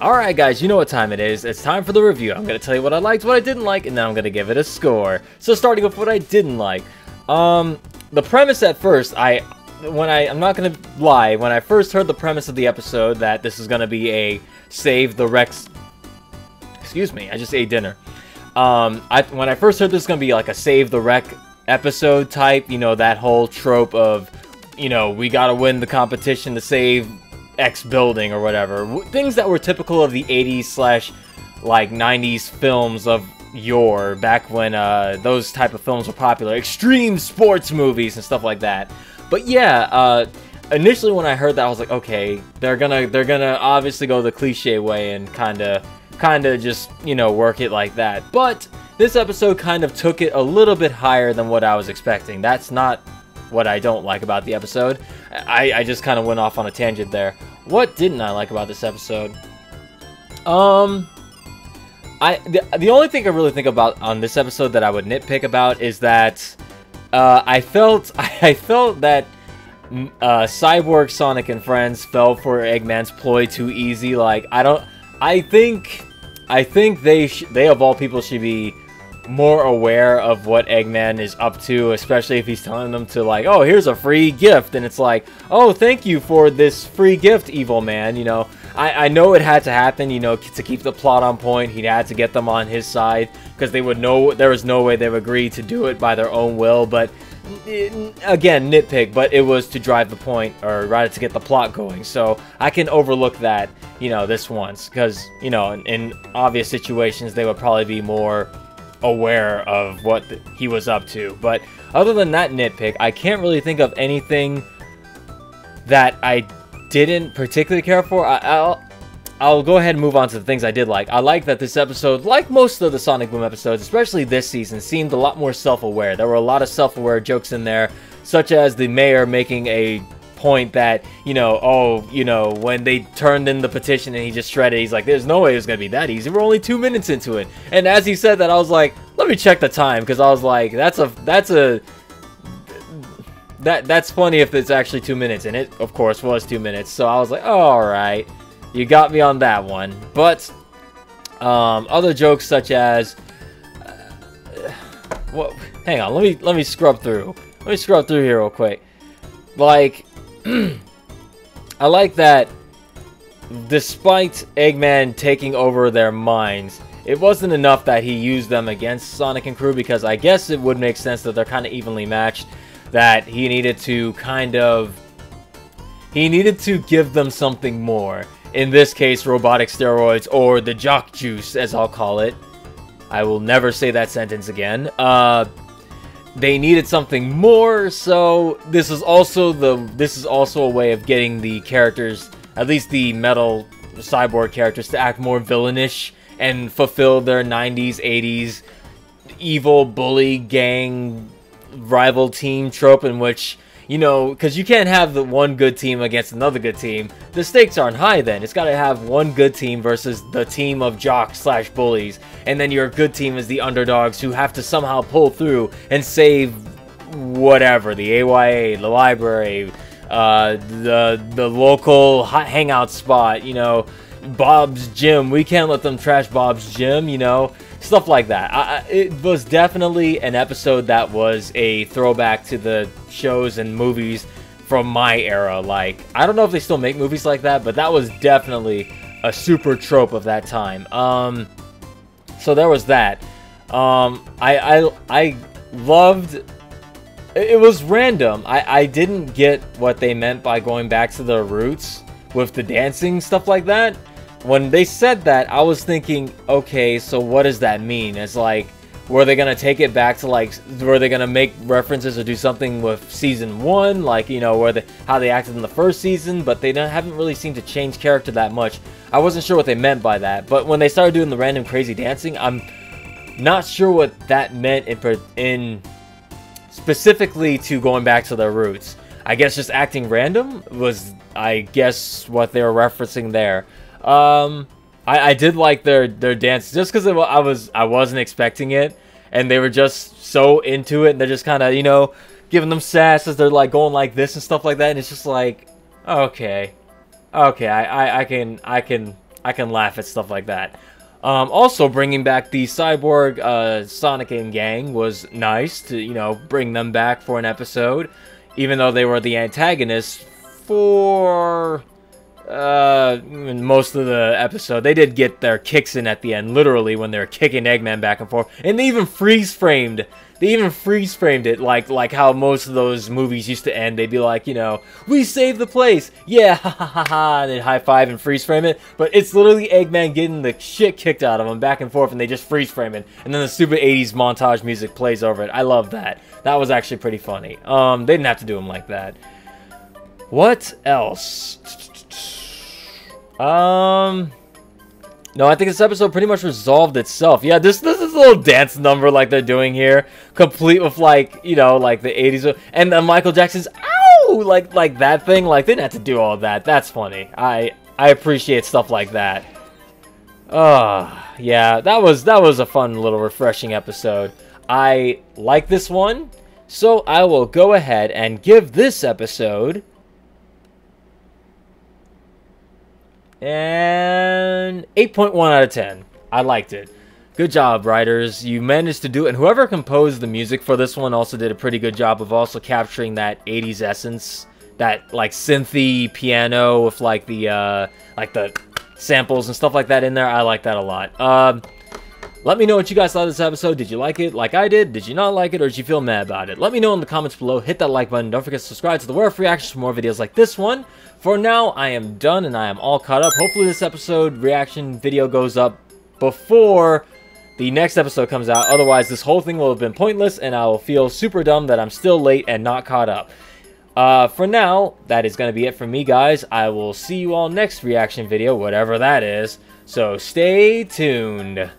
Alright guys, you know what time it is. It's time for the review. I'm going to tell you what I liked, what I didn't like, and then I'm going to give it a score. So starting with what I didn't like. The premise at first, I'm not going to lie, when I first heard the premise of the episode that this is going to be a Save the Rex... Excuse me, I just ate dinner. When I first heard this is going to be like a Save the Wreck episode type, you know, that whole trope of, you know, we got to win the competition to save X building or whatever. Things that were typical of the 80s / like 90s films of yore, back when those type of films were popular. Extreme sports movies and stuff like that. But yeah, initially when I heard that, I was like, okay, they're gonna obviously go the cliche way and kinda just, you know, work it like that. But this episode kind of took it a little bit higher than what I was expecting. That's not what I don't like about the episode. I just kind of went off on a tangent there. What didn't I like about this episode? The only thing I really think about on this episode that I would nitpick about is that I felt that Cyborg, Sonic, and friends fell for Eggman's ploy too easy. Like, I think they of all people should be more aware of what Eggman is up to, especially if he's telling them to, like, oh, here's a free gift, and it's like, oh, thank you for this free gift, evil man. You know, I know it had to happen, you know, to keep the plot on point. He had to get them on his side, because they would know there was no way they would agree to do it by their own will. But again, nitpick, but it was to drive the point, or rather to get the plot going. So I can overlook that, you know, this once, because, you know, in obvious situations they would probably be more aware of what he was up to. But other than that nitpick, I can't really think of anything that I didn't particularly care for. I'll go ahead and move on to the things I did like. I like that this episode, like most of the Sonic Boom episodes, especially this season, seemed a lot more self-aware. There were a lot of self-aware jokes in there, such as the mayor making a point that, you know, oh, you know, when they turned in the petition and he just shredded, he's like, there's no way it's gonna be that easy, we're only 2 minutes into it. And as he said that, I was like, let me check the time, because I was like, that's funny if it's actually 2 minutes, and it of course was 2 minutes. So I was like, oh, all right, you got me on that one. But other jokes such as well, hang on, let me scrub through here real quick. Like, I like that despite Eggman taking over their minds, it wasn't enough that he used them against Sonic and crew, because I guess it would make sense that they're kind of evenly matched, that he needed to give them something more. In this case, robotic steroids, or the jock juice, as I'll call it. I will never say that sentence again. They needed something more, so this is also a way of getting the characters, at least the Metal Cyborg characters, to act more villainish and fulfill their 90s, 80s evil bully gang rival team trope, in which, you know, because you can't have the one good team against another good team. The stakes aren't high then. It's got to have one good team versus the team of jocks / bullies. And then your good team is the underdogs who have to somehow pull through and save whatever. The AYA, the library, the local hangout spot, you know, Bob's Gym. We can't let them trash Bob's Gym, you know. Stuff like that. It was definitely an episode that was a throwback to the shows and movies from my era. Like, I don't know if they still make movies like that, but that was definitely a super trope of that time. So there was that. I loved... It was random. I didn't get what they meant by going back to their roots with the dancing, stuff like that. When they said that, I was thinking, okay, so what does that mean? It's like, were they going to take it back to, like, were they going to make references or do something with Season 1? Like, you know, how they acted in the first season, but they haven't really seemed to change character that much. I wasn't sure what they meant by that, but when they started doing the random crazy dancing, I'm not sure what that meant in specifically to going back to their roots. I guess just acting random was, I guess, what they were referencing there. I did like their dance, just because I wasn't expecting it, and they were just so into it, and they're just kind of, you know, giving them sass as they're like going like this and stuff like that, and it's just like, okay, I can I can laugh at stuff like that. Also, bringing back the Cyborg, Sonic and gang was nice to, you know, bring them back for an episode. Even though they were the antagonists for most of the episode. They did get their kicks in at the end, literally, when they were kicking Eggman back and forth. And they even freeze-framed it like how most of those movies used to end. They'd be like, you know, we saved the place, yeah, ha ha ha ha, and they'd high five and freeze frame it. But it's literally Eggman getting the shit kicked out of him back and forth, and they just freeze frame it. And then the stupid 80s montage music plays over it. I love that. That was actually pretty funny. They didn't have to do him like that. What else? No, I think this episode pretty much resolved itself. Yeah, this is a little dance number like they're doing here, complete with, like, you know, like the 80s, and Michael Jackson's ow, like that thing. Like, they didn't have to do all that. That's funny. I appreciate stuff like that. Yeah, that was a fun little refreshing episode. I like this one, so I will go ahead and give this episode and 8.1 out of 10. I liked it. Good job, writers. You managed to do it. And whoever composed the music for this one also did a pretty good job of also capturing that 80s essence. That, like, synthy piano with, like, the samples and stuff like that in there. I like that a lot. Let me know what you guys thought of this episode. Did you like it like I did? Did you not like it, or did you feel mad about it? Let me know in the comments below. Hit that like button. Don't forget to subscribe to the Wolfie Reactions for more videos like this one. For now, I am done and I am all caught up. Hopefully this episode reaction video goes up before the next episode comes out. Otherwise, this whole thing will have been pointless and I will feel super dumb that I'm still late and not caught up. For now, that is going to be it from me, guys. I will see you all next reaction video, whatever that is. So stay tuned.